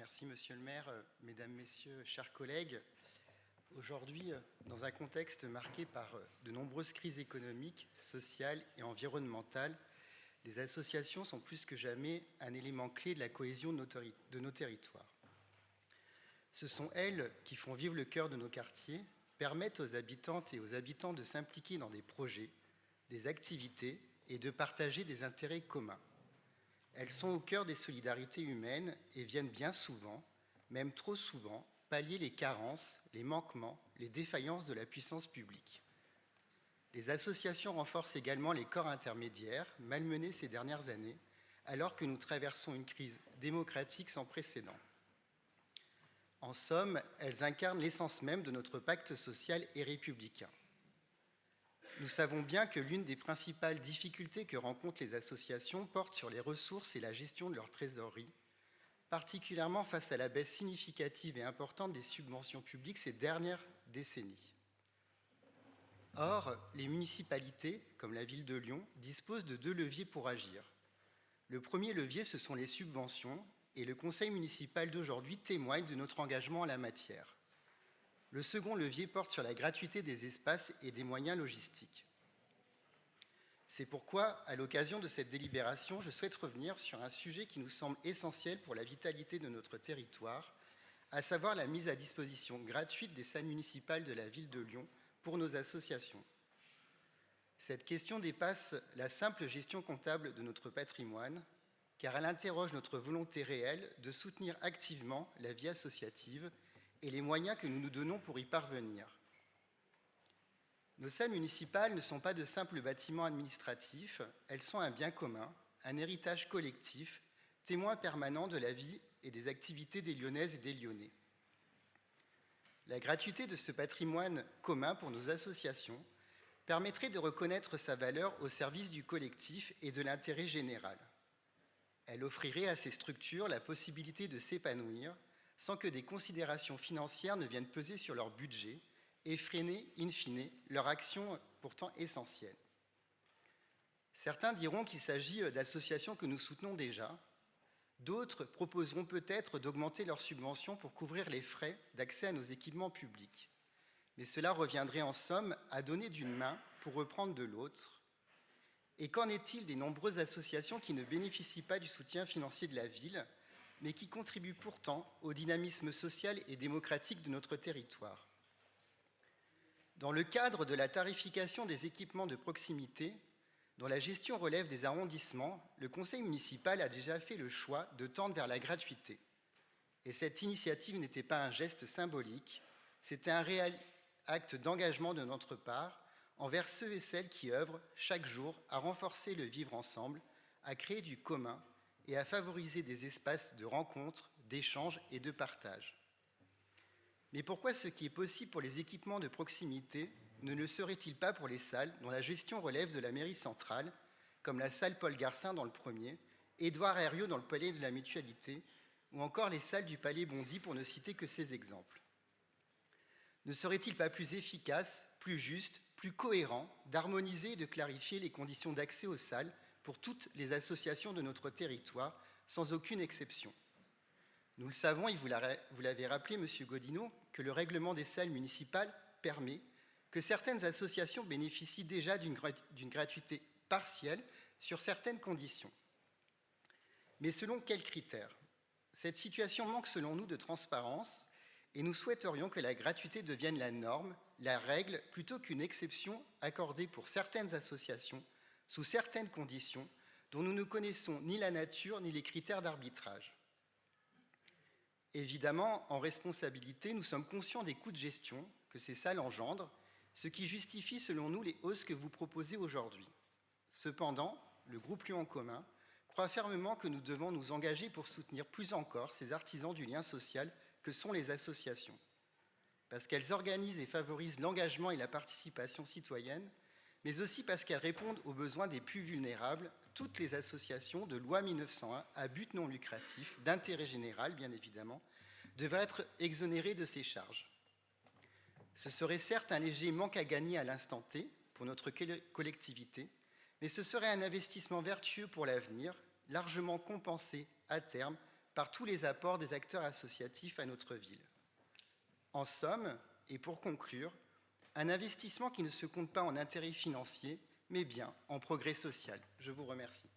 Merci Monsieur le maire, mesdames, messieurs, chers collègues. Aujourd'hui, dans un contexte marqué par de nombreuses crises économiques, sociales et environnementales, les associations sont plus que jamais un élément clé de la cohésion de nos territoires. Ce sont elles qui font vivre le cœur de nos quartiers, permettent aux habitantes et aux habitants de s'impliquer dans des projets, des activités et de partager des intérêts communs. Elles sont au cœur des solidarités humaines et viennent bien souvent, même trop souvent, pallier les carences, les manquements, les défaillances de la puissance publique. Les associations renforcent également les corps intermédiaires, malmenés ces dernières années, alors que nous traversons une crise démocratique sans précédent. En somme, elles incarnent l'essence même de notre pacte social et républicain. Nous savons bien que l'une des principales difficultés que rencontrent les associations porte sur les ressources et la gestion de leur trésorerie, particulièrement face à la baisse significative et importante des subventions publiques ces dernières décennies. Or, les municipalités, comme la ville de Lyon, disposent de 2 leviers pour agir. Le premier levier, ce sont les subventions, et le conseil municipal d'aujourd'hui témoigne de notre engagement en la matière. Le second levier porte sur la gratuité des espaces et des moyens logistiques. C'est pourquoi, à l'occasion de cette délibération, je souhaite revenir sur un sujet qui nous semble essentiel pour la vitalité de notre territoire, à savoir la mise à disposition gratuite des salles municipales de la ville de Lyon pour nos associations. Cette question dépasse la simple gestion comptable de notre patrimoine, car elle interroge notre volonté réelle de soutenir activement la vie associative et les moyens que nous nous donnons pour y parvenir. Nos salles municipales ne sont pas de simples bâtiments administratifs, elles sont un bien commun, un héritage collectif, témoin permanent de la vie et des activités des Lyonnaises et des Lyonnais. La gratuité de ce patrimoine commun pour nos associations permettrait de reconnaître sa valeur au service du collectif et de l'intérêt général. Elle offrirait à ces structures la possibilité de s'épanouir sans que des considérations financières ne viennent peser sur leur budget et freiner, in fine, leur action pourtant essentielle. Certains diront qu'il s'agit d'associations que nous soutenons déjà. D'autres proposeront peut-être d'augmenter leurs subventions pour couvrir les frais d'accès à nos équipements publics. Mais cela reviendrait en somme à donner d'une main pour reprendre de l'autre. Et qu'en est-il des nombreuses associations qui ne bénéficient pas du soutien financier de la ville, mais qui contribuent pourtant au dynamisme social et démocratique de notre territoire? Dans le cadre de la tarification des équipements de proximité, dont la gestion relève des arrondissements, le conseil municipal a déjà fait le choix de tendre vers la gratuité. Et cette initiative n'était pas un geste symbolique, c'était un réel acte d'engagement de notre part envers ceux et celles qui œuvrent chaque jour à renforcer le vivre ensemble, à créer du commun et à favoriser des espaces de rencontre, d'échange et de partage. Mais pourquoi ce qui est possible pour les équipements de proximité ne le serait-il pas pour les salles dont la gestion relève de la mairie centrale, comme la salle Paul Garcin dans le premier, Édouard Herriot dans le palais de la Mutualité, ou encore les salles du palais Bondy, pour ne citer que ces exemples? Ne serait-il pas plus efficace, plus juste, plus cohérent d'harmoniser et de clarifier les conditions d'accès aux salles pour toutes les associations de notre territoire, sans aucune exception? Nous le savons, et vous l'avez rappelé, Monsieur Gaudinot, que le règlement des salles municipales permet que certaines associations bénéficient déjà d'une gratuité partielle sur certaines conditions. Mais selon quels critères? Cette situation manque selon nous de transparence et nous souhaiterions que la gratuité devienne la norme, la règle, plutôt qu'une exception accordée pour certaines associations sous certaines conditions dont nous ne connaissons ni la nature ni les critères d'arbitrage. Évidemment, en responsabilité, nous sommes conscients des coûts de gestion que ces salles engendrent, ce qui justifie selon nous les hausses que vous proposez aujourd'hui. Cependant, le groupe Lyon en commun croit fermement que nous devons nous engager pour soutenir plus encore ces artisans du lien social que sont les associations, parce qu'elles organisent et favorisent l'engagement et la participation citoyenne, mais aussi parce qu'elles répondent aux besoins des plus vulnérables. Toutes les associations de loi 1901 à but non lucratif, d'intérêt général bien évidemment, devraient être exonérées de ces charges. Ce serait certes un léger manque à gagner à l'instant T pour notre collectivité, mais ce serait un investissement vertueux pour l'avenir, largement compensé à terme par tous les apports des acteurs associatifs à notre ville. En somme, et pour conclure, un investissement qui ne se compte pas en intérêt financier, mais bien en progrès social. Je vous remercie.